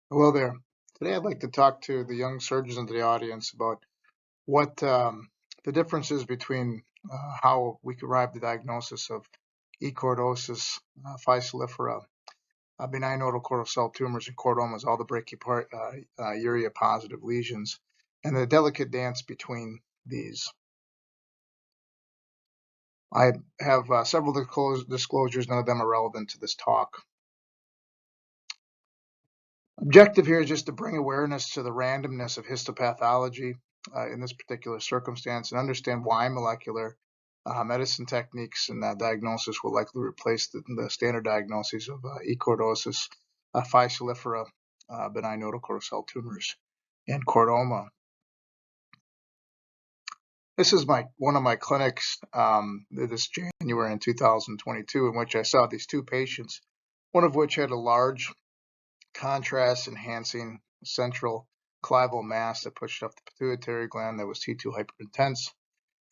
Hello there. Today I'd like to talk to the young surgeons in the audience about what the difference is between how we could arrive at the diagnosis of Ecchordosis Physaliphora, benign notochordal cell tumors, and chordomas, all the Brachyuria positive lesions, and the delicate dance between these. I have several disclosures, none of them are relevant to this talk. Objective here is just to bring awareness to the randomness of histopathology in this particular circumstance and understand why molecular medicine techniques and diagnosis will likely replace the standard diagnoses of Ecchordosis Physaliphora, benign notochordal cell tumors, and chordoma. This is one of my clinics this January in 2022, in which I saw these two patients, one of which had a large contrast enhancing central clival mass that pushed up the pituitary gland that was T2 hyperintense,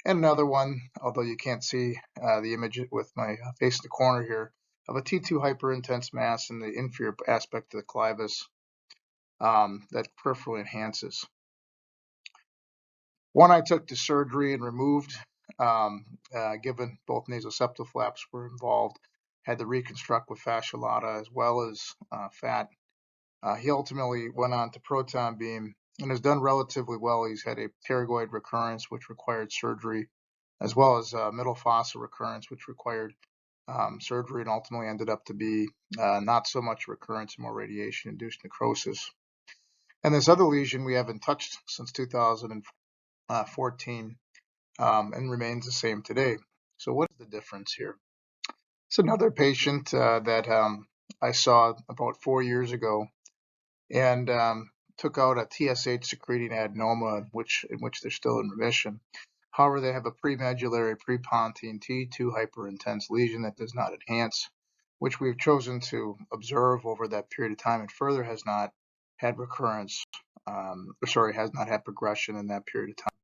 and another one, although you can't see the image with my face in the corner here, of a T2 hyperintense mass in the inferior aspect of the clivus that peripherally enhances. One I took to surgery and removed, given both nasoseptal flaps were involved, had to reconstruct with fascia lata as well as fat. He ultimately went on to proton beam and has done relatively well. He's had a pterygoid recurrence, which required surgery, as well as middle fossa recurrence, which required surgery, and ultimately ended up to be not so much recurrence, more radiation-induced necrosis. And this other lesion we haven't touched since 2014 and remains the same today. So what is the difference here? It's another patient that I saw about 4 years ago, and took out a TSH secreting adenoma in which they're still in remission. However, they have a premedullary prepontine T2 hyperintense lesion that does not enhance, which we've chosen to observe over that period of time, and further has not had recurrence, has not had progression in that period of time.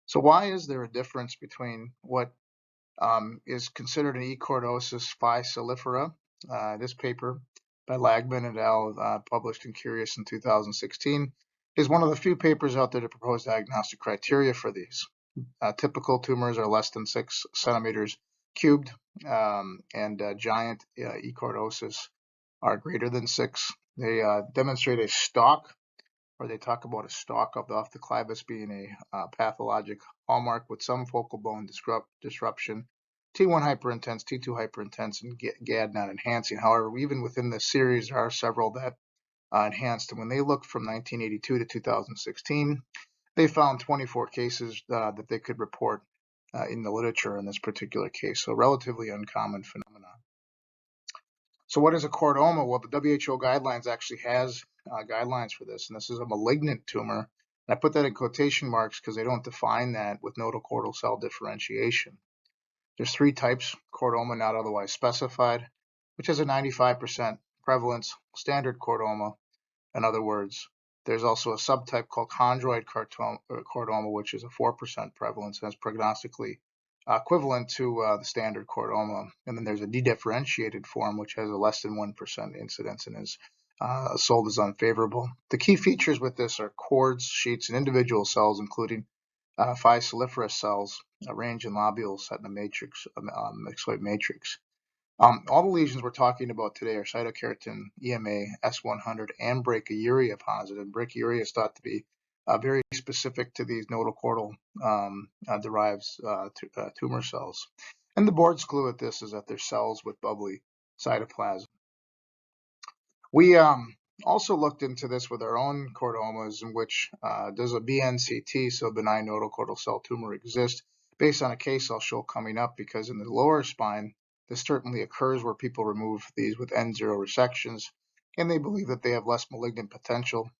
So why is there a difference between what is considered an Ecchordosis Physaliphora, this paper by Lagman et al., published in Curious in 2016, is one of the few papers out there to propose diagnostic criteria for these. Typical tumors are less than 6 centimeters cubed, and giant Ecchordosis are greater than 6. They demonstrate a stalk, or they talk about a stalk off the clivus being a pathologic hallmark with some focal bone disruption, T1 hyperintense, T2 hyperintense, and GAD not enhancing. However, even within this series, there are several that enhanced. And when they looked from 1982 to 2016, they found 24 cases that they could report in the literature in this particular case. So relatively uncommon phenomenon. So what is a chordoma? Well, the WHO guidelines actually has guidelines for this, and this is a malignant tumor. And I put that in quotation marks because they don't define that with notochordal cell differentiation. There's 3 types: chordoma not otherwise specified, which has a 95% prevalence, standard chordoma. In other words, there's also a subtype called chondroid chordoma, which is a 4% prevalence and is prognostically equivalent to the standard chordoma. And then there's a dedifferentiated form, which has a less than 1% incidence and is sold as unfavorable. The key features with this are cords, sheets, and individual cells, including Physaliphorous cells, arranged in lobules set in a matrix, myxoid matrix. All the lesions we're talking about today are cytokeratin, EMA, S100, and Brachyuria positive. Brachyuria is thought to be very specific to these notochordal derived tumor cells. And the board's clue at this is that they're cells with bubbly cytoplasm. We also looked into this with our own chordomas, in which does a BNCT, so benign notochordal cell tumor, exist, based on a case I'll show coming up, because in the lower spine, this certainly occurs where people remove these with N0 resections, and they believe that they have less malignant potential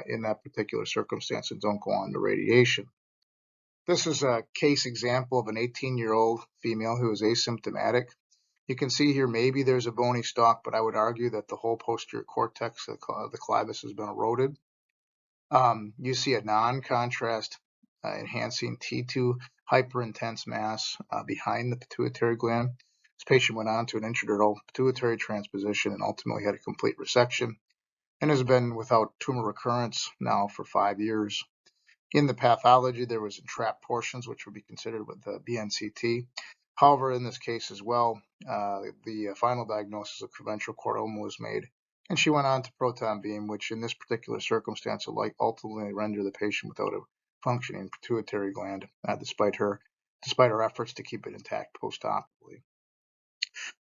in that particular circumstance and don't go on to radiation. This is a case example of an 18-year-old female who is asymptomatic. You can see here maybe there's a bony stalk, but I would argue that the whole posterior cortex of the clivus has been eroded. You see a non-contrast enhancing T2 hyperintense mass behind the pituitary gland. This patient went on to an intradural pituitary transposition and ultimately had a complete resection. and has been without tumor recurrence now for 5 years. In the pathology, there was entrapped portions, which would be considered with the BNCT. However, in this case as well, the final diagnosis of conventional chordoma was made, and she went on to proton beam, which in this particular circumstance will ultimately render the patient without a functioning pituitary gland, despite her efforts to keep it intact postoperatively.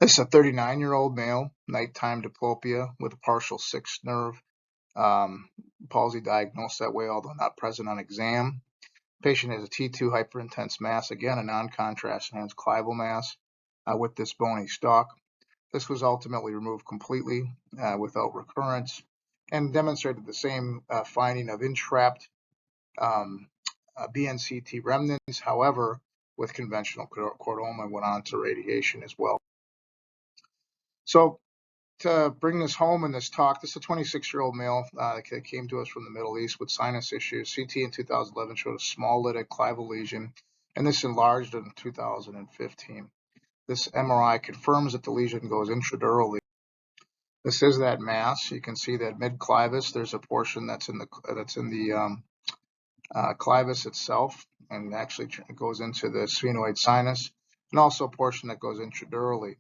This is a 39-year-old male, nighttime diplopia with a partial sixth nerve palsy diagnosed that way, although not present on exam. Patient has a T2 hyperintense mass, again a non-contrast enhanced clival mass with this bony stalk. This was ultimately removed completely without recurrence and demonstrated the same finding of entrapped BNCT remnants. However, with conventional chordoma, went on to radiation as well. So to bring this home in this talk, this is a 26-year-old male that came to us from the Middle East with sinus issues. CT in 2011 showed a small lytic clival lesion, and this enlarged in 2015. This MRI confirms that the lesion goes intradurally. This is that mass. You can see that mid-clivus, there's a portion that's in the clivus itself, and actually it goes into the sphenoid sinus, and also a portion that goes intradurally.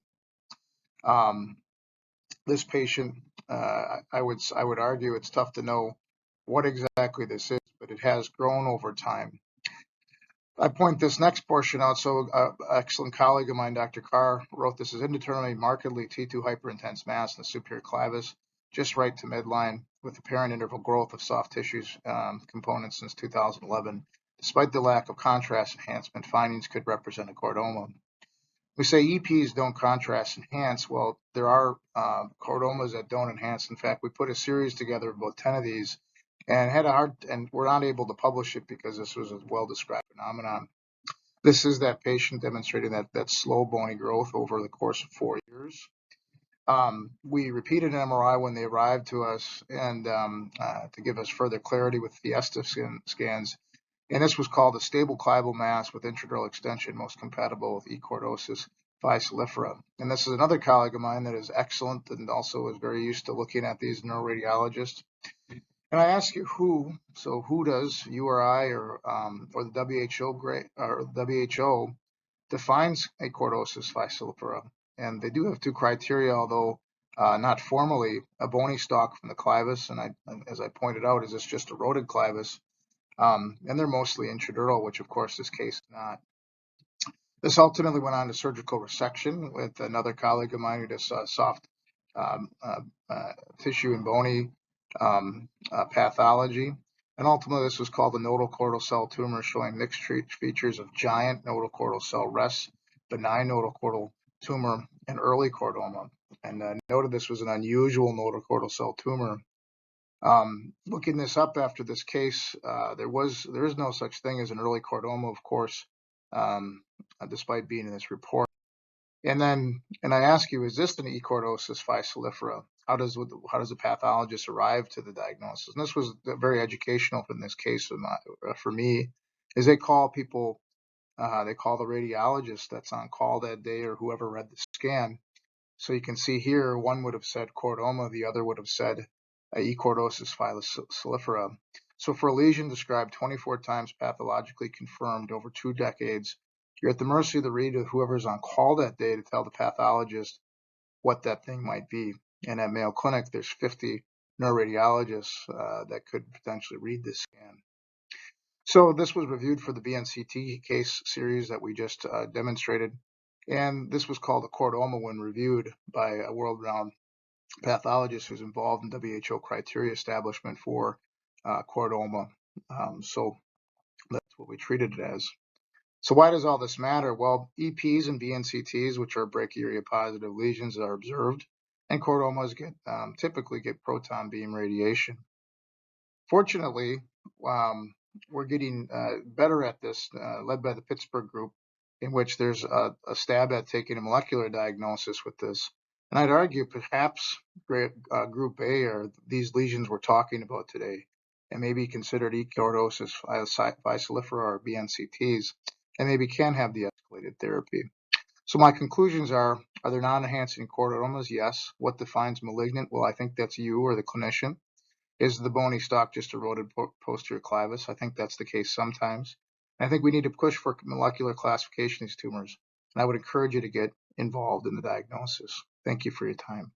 This patient, I would argue it's tough to know what exactly this is, but it has grown over time. I point this next portion out. So excellent colleague of mine, Dr. Carr, wrote this as indeterminate markedly T2 hyperintense mass in the superior clivus, just right to midline, with apparent interval growth of soft tissues components since 2011. Despite the lack of contrast enhancement, findings could represent a chordoma. We say EPs don't contrast enhance. Well, there are chordomas that don't enhance. In fact, we put a series together of about 10 of these and we're not able to publish it because this was a well-described phenomenon. This is that patient demonstrating that slow bony growth over the course of 4 years. We repeated an MRI when they arrived to us and to give us further clarity with Fiesta scans. And this was called a stable clival mass with intradural extension, most compatible with Ecchordosis Physaliphora. And this is another colleague of mine that is excellent and also is very used to looking at these neuroradiologists. And I ask you who does you or I or the WHO defines Ecchordosis Physaliphora? And they do have two criteria, although not formally, a bony stalk from the clivus, and as I pointed out, is this just eroded clivus? And they're mostly intradural, which of course this case is not. This ultimately went on to surgical resection with another colleague of mine who does soft tissue and bony pathology. And ultimately, this was called a nodal chordal cell tumor, showing mixed features of giant nodal chordal cell rests, benign nodal chordal tumor, and early chordoma. And noted this was an unusual nodal chordal cell tumor. Looking this up after this case, there is no such thing as an early chordoma, of course, despite being in this report. And I ask you, is this an Ecchordosis Physaliphora? How does the pathologist arrive to the diagnosis? And this was very educational in this case for me, is they call people, they call the radiologist that's on call that day or whoever read the scan. So you can see here, one would have said chordoma, the other would have said Ecchordosis Physaliphora. So for a lesion described 24 times pathologically confirmed over 2 decades, you're at the mercy of the read of whoever's on call that day to tell the pathologist what that thing might be. And at Mayo Clinic, there's 50 neuroradiologists that could potentially read this scan. So this was reviewed for the BNCT case series that we just demonstrated. And this was called a chordoma when reviewed by a world-renowned pathologist who's involved in WHO criteria establishment for chordoma. So that's what we treated it as. So why does all this matter? Well, EPs and BNCTs, which are brachyuria positive lesions, are observed, and chordomas typically get proton beam radiation. Fortunately, we're getting better at this, led by the Pittsburgh group, in which there's a stab at taking a molecular diagnosis with this. And I'd argue perhaps group A are these lesions we're talking about today, and maybe considered Ecchordosis Physaliphora or BNCTs, and maybe can have the escalated therapy. So my conclusions are there non-enhancing chordomas? Yes. What defines malignant? Well, I think that's you or the clinician. Is the bony stalk just eroded posterior clivus? I think that's the case sometimes. And I think we need to push for molecular classification of these tumors. And I would encourage you to get involved in the diagnosis. Thank you for your time.